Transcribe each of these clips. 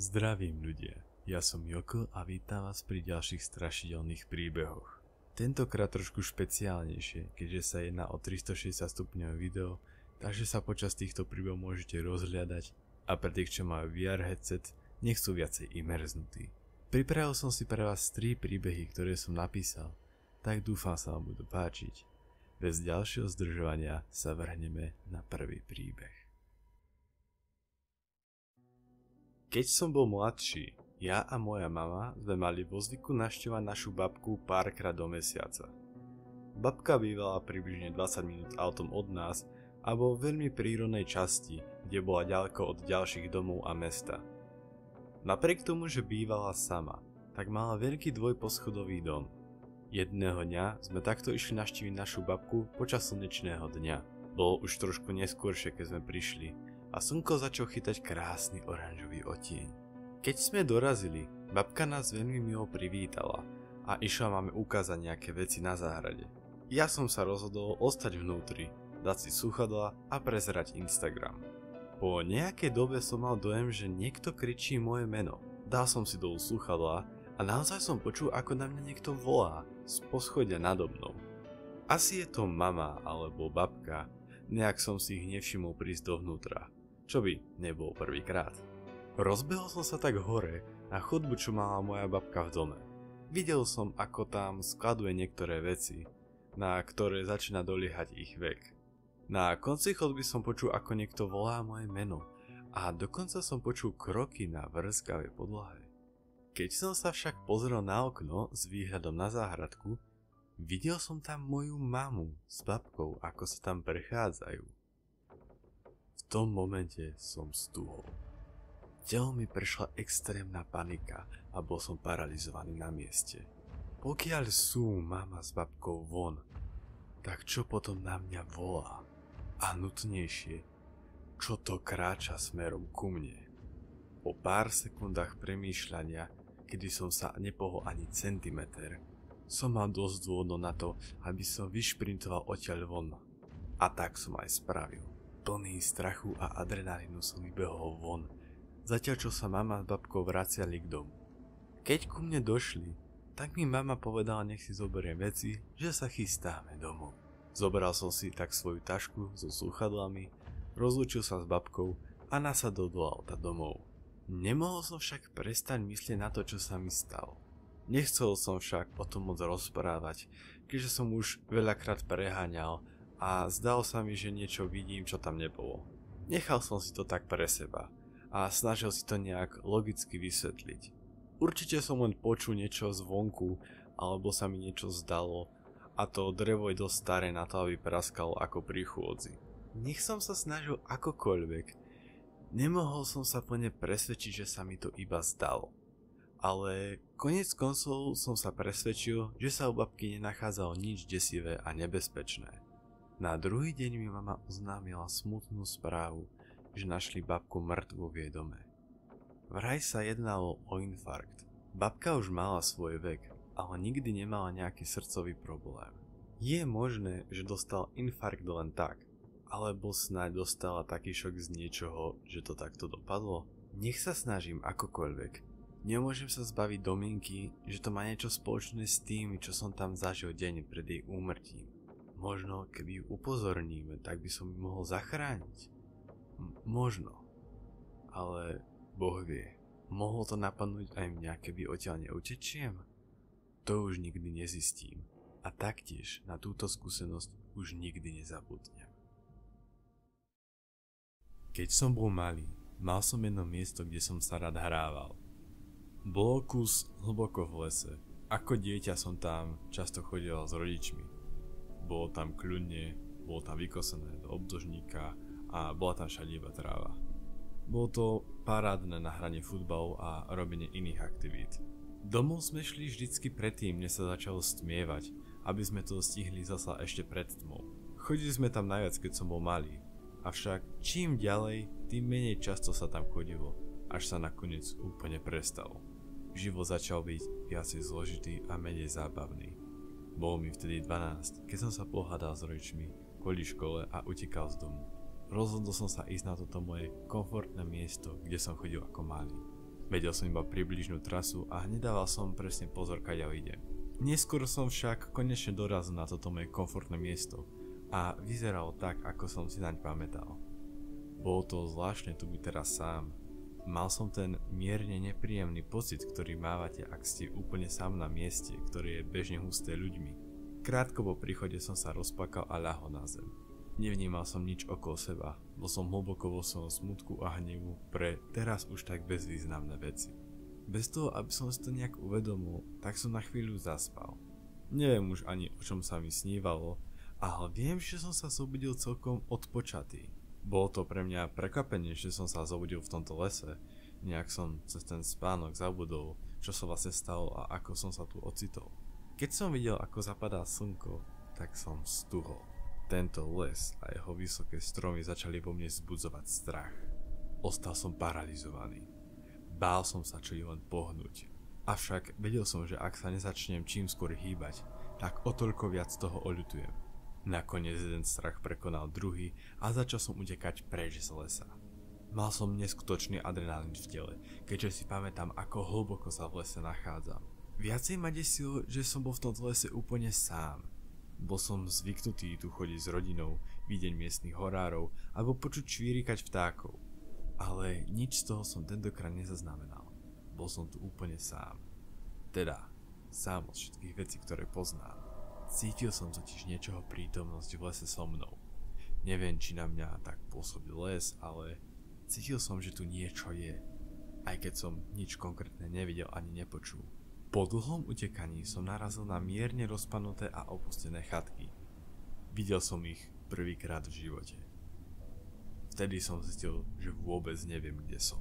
Zdravím ľudia, ja som Joko a vítam vás pri ďalších strašidelných príbehoch. Tentokrát trošku špeciálnejšie, keďže sa jedná o 360 stupňové video, takže sa počas týchto príbehov môžete rozhľadať a pre tých, čo majú VR headset, nech sú viacej imerznutí. Pripravil som si pre vás 3 príbehy, ktoré som napísal, tak dúfam sa vám budú páčiť. Bez ďalšieho zdržovania sa vrhneme na prvý príbeh. Keď som bol mladší, ja a moja mama sme mali vo zvyku navštevovať našu babku párkrát do mesiaca. Babka bývala približne 20 minút autom od nás a vo veľmi prírodnej časti, kde bola ďaleko od ďalších domov a mesta. Napriek tomu, že bývala sama, tak mala veľký dvojposchodový dom. Jedného dňa sme takto išli navštíviť našu babku počas slnečného dňa. Bolo už trošku neskôršie, keď sme prišli a slnko začalo chytať krásny oranžový odtieň. Keď sme dorazili, babka nás veľmi milo privítala a išla máme ukázať nejaké veci na záhrade. Ja som sa rozhodol ostať vnútri, dať si slúchadlá a prezerať Instagram. Po nejakej dobe som mal dojem, že niekto kričí moje meno. Dal som si dolu slúchadlá a naozaj som počul, ako na mňa niekto volá z poschodia nado mnou. Asi je to mama alebo babka, nejak som si ich nevšimol prísť dovnútra. Čo by nebol prvýkrát. Rozbehol som sa tak hore na chodbu, čo mala moja babka v dome. Videl som, ako tam skladuje niektoré veci, na ktoré začína doliehať ich vek. Na konci chodby som počul, ako niekto volá moje meno a dokonca som počul kroky na vrskavej podlahe. Keď som sa však pozrel na okno s výhľadom na záhradku, videl som tam moju mamu s babkou, ako sa tam prechádzajú. V tom momente som stúhol. Telo mi prešla extrémna panika a bol som paralizovaný na mieste. Pokiaľ sú mama s babkou von, tak čo potom na mňa volá? A nutnejšie, čo to kráča smerom ku mne? Po pár sekundách premýšľania, kedy som sa nepohol ani centimeter, som mal dosť dôvodov na to, aby som vyšprintoval odtiaľ von. A tak som aj spravil. Plný strachu a adrenalínu som vybehol von, zatiaľ čo sa mama s babkou vraciali k domu. Keď ku mne došli, tak mi mama povedala, nech si zoberiem veci, že sa chystáme domov. Zobral som si tak svoju tašku so slúchadlami, rozlúčil sa s babkou a nasadol do auta domov. Nemohol som však prestať myslieť na to, čo sa mi stalo. Nechcel som však o tom moc rozprávať, keďže som už veľakrát preháňal a zdalo sa mi, že niečo vidím, čo tam nebolo. Nechal som si to tak pre seba a snažil si to nejak logicky vysvetliť. Určite som len počul niečo zvonku, alebo sa mi niečo zdalo a to drevo je dosť staré na to, aby praskalo ako pri chôdzi. Nech som sa snažil akokoľvek, nemohol som sa plne presvedčiť, že sa mi to iba zdalo. Ale koniec koncov som sa presvedčil, že sa u babky nenachádzalo nič desivé a nebezpečné. Na druhý deň mi mama oznámila smutnú správu, že našli babku mŕtvu v jej dome. Vraj sa jednalo o infarkt. Babka už mala svoj vek, ale nikdy nemala nejaký srdcový problém. Je možné, že dostal infarkt len tak, alebo snáď dostala taký šok z niečoho, že to takto dopadlo? Nech sa snažím akokoľvek. Nemôžem sa zbaviť domienky, že to má niečo spoločné s tým, čo som tam zažil deň pred jej úmrtím. Možno, keby ju upozorníme, tak by som ju mohol zachrániť. Možno. Ale Boh vie. Mohlo to napadnúť aj mňa, keby odtiaľ neutečiem? To už nikdy nezistím. A taktiež na túto skúsenosť už nikdy nezabudnem. Keď som bol malý, mal som jedno miesto, kde som sa rád hrával. Bolo kus hlboko v lese. Ako dieťa som tam často chodil s rodičmi. Bolo tam kľudne, bolo tam vykosené do obdĺžníka a bola tam všade iba tráva. Bolo to parádne na hranie futbalu a robenie iných aktivít. Domov sme šli vždycky predtým, než sa začalo stmievať, aby sme to stihli zasa ešte pred tmou. Chodili sme tam najviac, keď som bol malý, avšak čím ďalej, tým menej často sa tam chodilo, až sa nakoniec úplne prestalo. Život začal byť viacej zložitý a menej zábavný. Bolo mi vtedy 12, keď som sa pohádal s rodičmi kvôli škole a utekal z domu. Rozhodol som sa ísť na toto moje komfortné miesto, kde som chodil ako malý. Vedel som iba približnú trasu a nedával som presne pozor, kaďaľ idem. Neskôr som však konečne dorazil na toto moje komfortné miesto a vyzeralo tak, ako som si naň pamätal. Bolo to zvláštne tu byť teraz sám. Mal som ten mierne nepríjemný pocit, ktorý mávate, ak ste úplne sám na mieste, ktoré je bežne husté ľuďmi. Krátko po príchode som sa rozplakal a ľahol na zem. Nevnímal som nič okolo seba, bol som hlboko vo svojom smutku a hnevu pre teraz už tak bezvýznamné veci. Bez toho, aby som si to nejak uvedomil, tak som na chvíľu zaspal. Neviem už ani, o čom sa mi snívalo, ale viem, že som sa zobudil celkom odpočatý. Bolo to pre mňa prekvapenie, že som sa zobudil v tomto lese. Nejak som cez ten spánok zabudol, čo sa vlastne stalo a ako som sa tu ocitol. Keď som videl, ako zapadá slnko, tak som stuhol. Tento les a jeho vysoké stromy začali vo mne vzbudzovať strach. Ostal som paralizovaný. Bál som sa čo i len pohnúť. Avšak vedel som, že ak sa nezačnem čím skôr hýbať, tak o toľko viac toho oľutujem. Nakoniec jeden strach prekonal druhý a začal som utekať preč z lesa. Mal som neskutočný adrenalín v tele, keďže si pamätám, ako hlboko sa v lese nachádzam. Viacej ma desilo, že som bol v tomto lese úplne sám. Bol som zvyknutý tu chodiť s rodinou, vidieť miestnych horárov alebo počuť čvírikať vtákov. Ale nič z toho som tentokrát nezaznamenal. Bol som tu úplne sám. Teda, sám od všetkých vecí, ktoré poznám. Cítil som totiž niečoho prítomnosť v lese so mnou. Neviem, či na mňa tak pôsobil les, ale cítil som, že tu niečo je. Aj keď som nič konkrétne nevidel ani nepočul. Po dlhom utekaní som narazil na mierne rozpadnuté a opustené chatky. Videl som ich prvýkrát v živote. Vtedy som zistil, že vôbec neviem, kde som.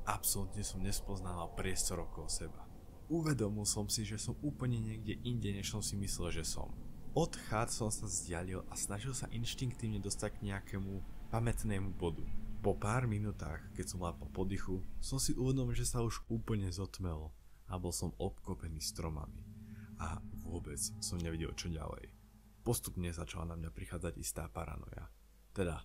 Absolútne som nespoznával priestor okolo seba. Uvedomil som si, že som úplne niekde inde, než som si myslel, že som. Od chát som sa vzdialil a snažil sa inštinktívne dostať k nejakému pamätnému bodu. Po pár minútach, keď som lápal po dychu, som si uvedomil, že sa už úplne zotmelo a bol som obklopený stromami. A vôbec som nevidel, čo ďalej. Postupne začala na mňa prichádzať istá paranoja. Teda,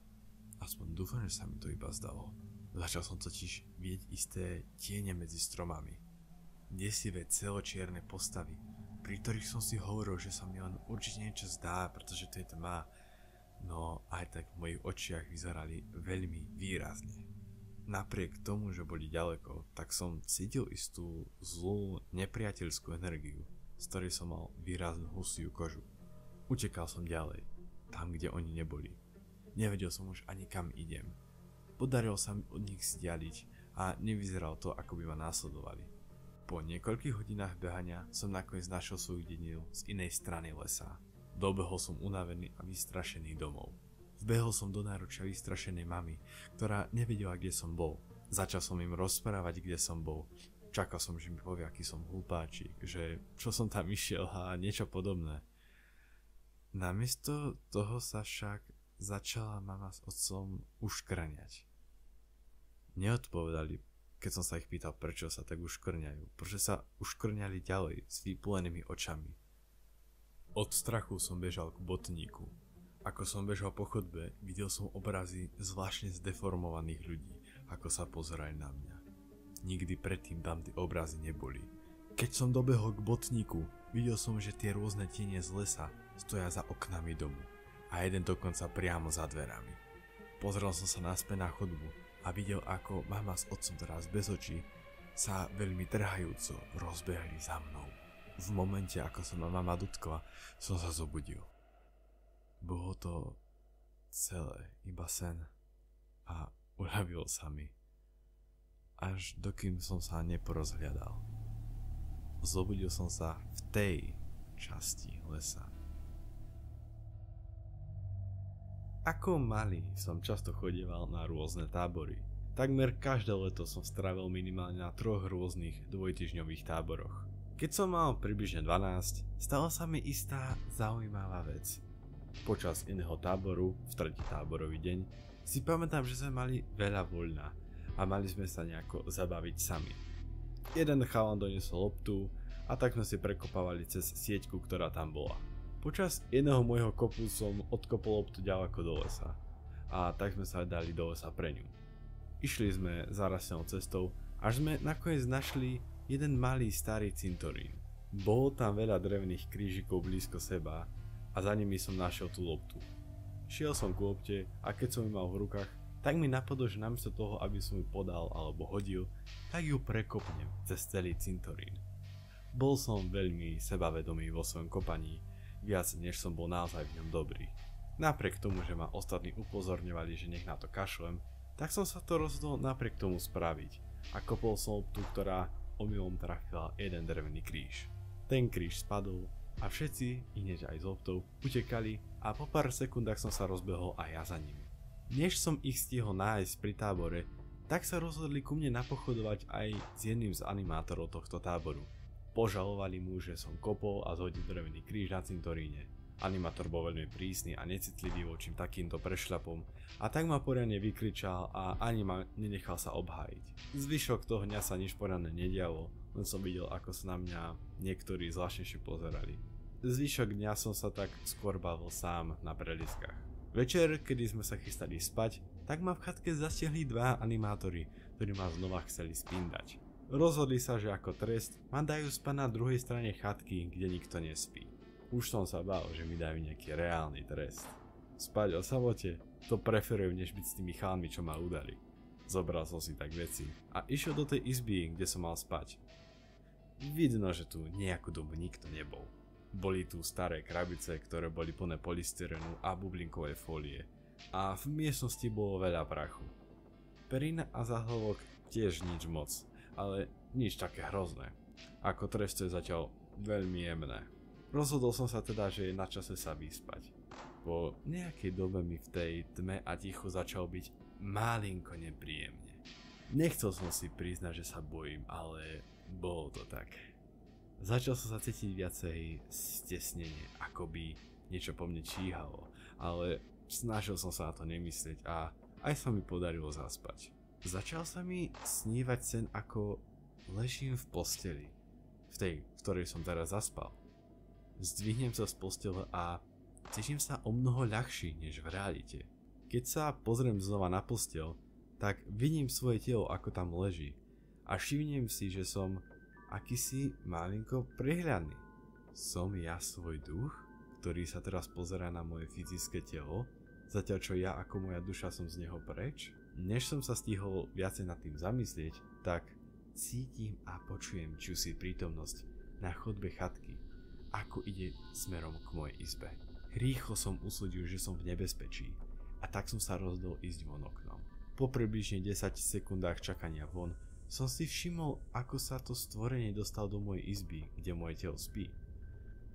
aspoň dúfam, že sa mi to iba zdalo. Začal som totiž vidieť isté tiene medzi stromami. Desivé celočierne postavy, pri ktorých som si hovoril, že sa mi len určite niečo zdá, pretože to je tma, no aj tak v mojich očiach vyzerali veľmi výrazne. Napriek tomu, že boli ďaleko, tak som cítil istú zlú, nepriateľskú energiu, z ktorej som mal výraznú husiu kožu. Utekal som ďalej, tam kde oni neboli. Nevedel som už ani kam idem. Podarilo sa mi od nich vzdialiť a nevyzeralo to, ako by ma následovali. Po niekoľkých hodinách behania som nakoniec našiel svoju dedinu z inej strany lesa. Dobehol som unavený a vystrašený domov. Vbehol som do náručia vystrašenej mamy, ktorá nevedela, kde som bol. Začal som im rozprávať, kde som bol. Čakal som, že mi povie, aký som hlupáčik, že čo som tam išiel a niečo podobné. Namiesto toho sa však začala mama s otcom uškrňať. Neodpovedali, keď som sa ich pýtal, prečo sa tak uškrňajú, prečo sa uškrňali ďalej s vypulenými očami. Od strachu som bežal k botníku. Ako som bežal po chodbe, videl som obrazy zvláštne zdeformovaných ľudí, ako sa pozerajú na mňa. Nikdy predtým tam tie obrazy neboli. Keď som dobehol k botníku, videl som, že tie rôzne tiene z lesa stoja za oknami domu a jeden dokonca priamo za dverami. Pozrel som sa naspäť na chodbu a videl, ako mama s otcom teraz bez očí sa veľmi trhajúco rozbehli za mnou. V momente, ako sa ma mama dotkla, som sa zobudil. Bolo to celé iba sen a uľavilo sa mi, až dokým som sa neporozhľadal. Zobudil som sa v tej časti lesa. Ako malý som často chodieval na rôzne tábory. Takmer každé leto som strávil minimálne na 3 rôznych dvojtýždňových táboroch. Keď som mal približne 12, stala sa mi istá zaujímavá vec. Počas iného táboru, v tretí táborový deň, si pamätám, že sme mali veľa voľna a mali sme sa nejako zabaviť sami. Jeden chalan doniesol loptu a tak sme si prekopávali cez sieťku, ktorá tam bola. Počas jedného môjho kopu som odkopol loptu ďaleko do lesa a tak sme sa dali do lesa pre ňu. Išli sme zarastenou cestou Až sme nakoniec našli jeden malý starý cintorín. Bolo tam veľa drevených krížikov blízko seba a za nimi som našiel tú loptu. Šiel som k lopte a keď som ju mal v rukách, tak mi napadlo, že namiesto toho, aby som ju podal alebo hodil, tak ju prekopnem cez celý cintorín. Bol som veľmi sebavedomý vo svojom kopaní, viac než som bol naozaj v ňom dobrý. Napriek tomu, že ma ostatní upozorňovali, že nech na to kašlem, tak som sa to rozhodol napriek tomu spraviť a kopol som loptu, ktorá omylom trafila jeden drevený kríž. Ten kríž spadol a všetci, inež aj s loptou, utekali a po pár sekundách som sa rozbehol aj ja za nimi. Než som ich stihol nájsť pri tábore, tak sa rozhodli ku mne napochodovať aj s jedným z animátorov tohto táboru. Požalovali mu, že som kopol a zhodil drevený kríž na cintoríne. Animátor bol veľmi prísny a necitlivý voči takýmto prešľapom a tak ma poriadne vykričal a ani ma nenechal sa obhájiť. Zvyšok toho dňa sa nič poriadne nedialo, len som videl, ako sa na mňa niektorí zvláštnejšie pozerali. Zvyšok dňa som sa tak skôr bavil sám na preliskách. Večer, kedy sme sa chystali spať, tak ma v chatke zasiahli dva animátori, ktorí ma znova chceli spindať. Rozhodli sa, že ako trest ma dajú spať na druhej strane chatky, kde nikto nespí. Už som sa bál, že mi dajú nejaký reálny trest. Spať o samote? To preferujem, než byť s tými chalmi, čo ma udali. Zobral som si tak veci a išiel do tej izby, kde som mal spať. Vidno, že tu nejakú dobu nikto nebol. Boli tu staré krabice, ktoré boli plné polystyrenu a bublinkovej fólie a v miestnosti bolo veľa prachu. Perina a zahĺvok tiež nič moc, ale nič také hrozné. Ako trest je zatiaľ veľmi jemné. Rozhodol som sa teda, že je na čase sa vyspať. Po nejakej dobe mi v tej tme a tichu začal byť malinko nepríjemne. Nechcel som si priznať, že sa bojím, ale bolo to tak. Začal som sa cítiť viacej stesnenie, ako by niečo po mne číhalo, ale snažil som sa na to nemyslieť a aj sa mi podarilo zaspať. Začal sa mi snívať sen, ako ležím v posteli, v tej, v ktorej som teraz zaspal. Zdvihnem sa z postele a cítim sa o mnoho ľahší než v realite. Keď sa pozriem znova na posteľ, tak vidím svoje telo, ako tam leží a všimnem si, že som akýsi malinko prehľadný. Som ja svoj duch, ktorý sa teraz pozerá na moje fyzické telo, zatiaľ čo ja ako moja duša som z neho preč? Než som sa stihol viacej nad tým zamyslieť, tak cítim a počujem čusi prítomnosť na chodbe chatky, ako ide smerom k mojej izbe. Rýchlo som usúdil, že som v nebezpečí a tak som sa rozhodol ísť von oknom. Po približne 10 sekundách čakania von som si všimol, ako sa to stvorenie dostal do mojej izby, kde moje telo spí.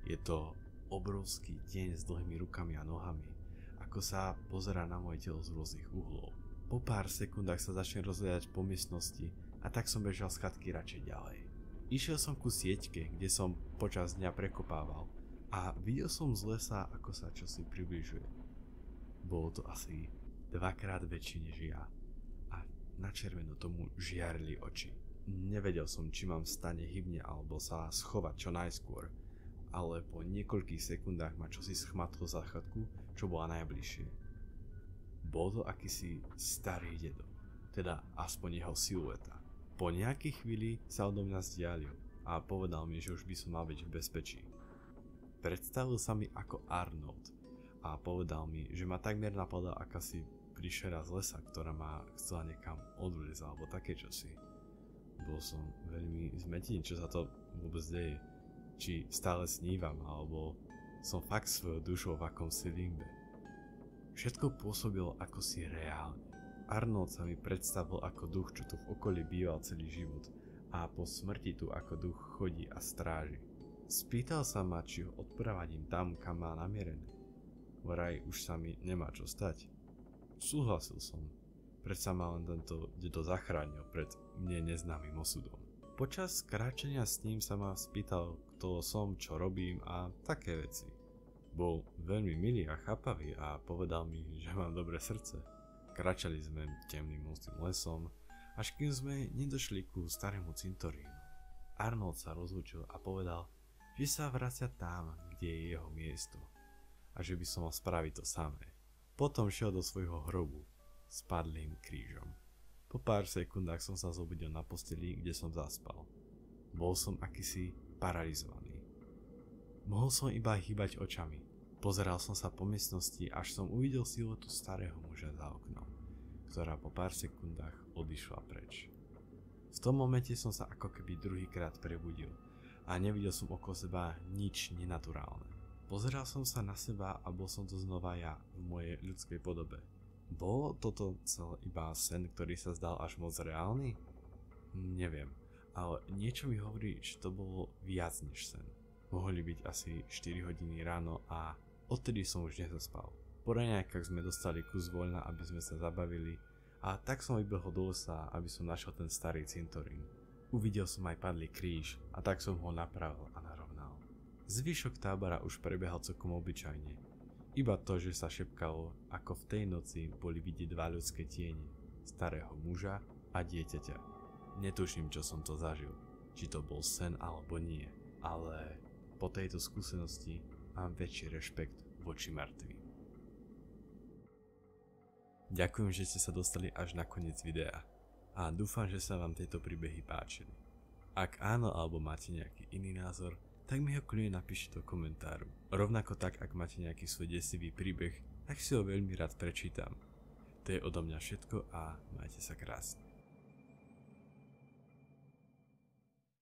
Je to obrovský deň s dlhými rukami a nohami, ako sa pozerá na moje telo z rôznych uhlov. Po pár sekundách sa začne rozhľadať po miestnosti a tak som bežal z chatky radšej ďalej. Išiel som ku sieťke, kde som počas dňa prekopával a videl som z lesa, ako sa čosi približuje. Bolo to asi 2-krát väčšie než ja a na červeno tomu žiarili oči. Nevedel som, či mám vstať hybne alebo sa schovať čo najskôr, ale po niekoľkých sekundách ma čosi schmatlo za chatku, čo bola najbližšie. Bol to akýsi starý dedo, teda aspoň jeho silueta. Po nejakej chvíli sa odo mňa vzdialil a povedal mi, že už by som mal byť v bezpečí. Predstavil sa mi ako Arnold a povedal mi, že ma takmer napadla akási príšera z lesa, ktorá ma chcela niekam odviezť alebo také čosi. Bol som veľmi zmetený, čo sa to vôbec deje. Či stále snívam, alebo som fakt svojou dušou v akomsi limbe. Všetko pôsobilo ako si reálne. Arnold sa mi predstavil ako duch, čo tu v okolí býval celý život a po smrti tu ako duch chodí a stráži. Spýtal sa ma, či ho odprávaním tam, kam má namierené. Vraj už sa mi nemá čo stať. Súhlasil som. Predsa ma len tento dedo zachránil pred mne neznámym osudom. Počas kráčania s ním sa ma spýtal, kto som, čo robím a také veci. Bol veľmi milý a chápavý a povedal mi, že mám dobré srdce. Kráčali sme temným hustým lesom, až kým sme nedošli ku starému cintorínu. Arnold sa rozlúčil a povedal, že sa vracia tam, kde je jeho miesto a že by som mal spraviť to samé. Potom šiel do svojho hrobu s padlým krížom. Po pár sekundách som sa zobudil na posteli, kde som zaspal. Bol som akýsi paralizovaný. Mohol som iba hýbať očami. Pozeral som sa po miestnosti, až som uvidel siluetu starého muža za oknom, ktorá po pár sekundách odišla preč. V tom momente som sa ako keby druhýkrát prebudil a nevidel som okolo seba nič nenaturálne. Pozeral som sa na seba a bol som to znova ja v mojej ľudskej podobe. Bolo toto celé iba sen, ktorý sa zdal až moc reálny? Neviem, ale niečo mi hovorí, že to bolo viac než sen. Mohli byť asi 4 hodiny ráno a odtedy som už nezaspal. Po raňajkách sme dostali kus voľna, aby sme sa zabavili a tak som vybehol do lesa, aby som našiel ten starý cintorín. Uvidel som aj padlý kríž a tak som ho napravil a narovnal. Zvyšok tábora už prebiehal celkom obyčajne. Iba to, že sa šepkalo, ako v tej noci boli vidieť 2 ľudské tiene, starého muža a dieťaťa. Netuším, čo som to zažil, či to bol sen alebo nie, ale po tejto skúsenosti mám väčší rešpekt voči mŕtvým. Ďakujem, že ste sa dostali až na koniec videa a dúfam, že sa vám tieto príbehy páčili. Ak áno alebo máte nejaký iný názor, tak mi ho kľudne napíšte do komentáru. Rovnako tak, ak máte nejaký svoj desivý príbeh, tak si ho veľmi rád prečítam. To je odo mňa všetko a majte sa krásne.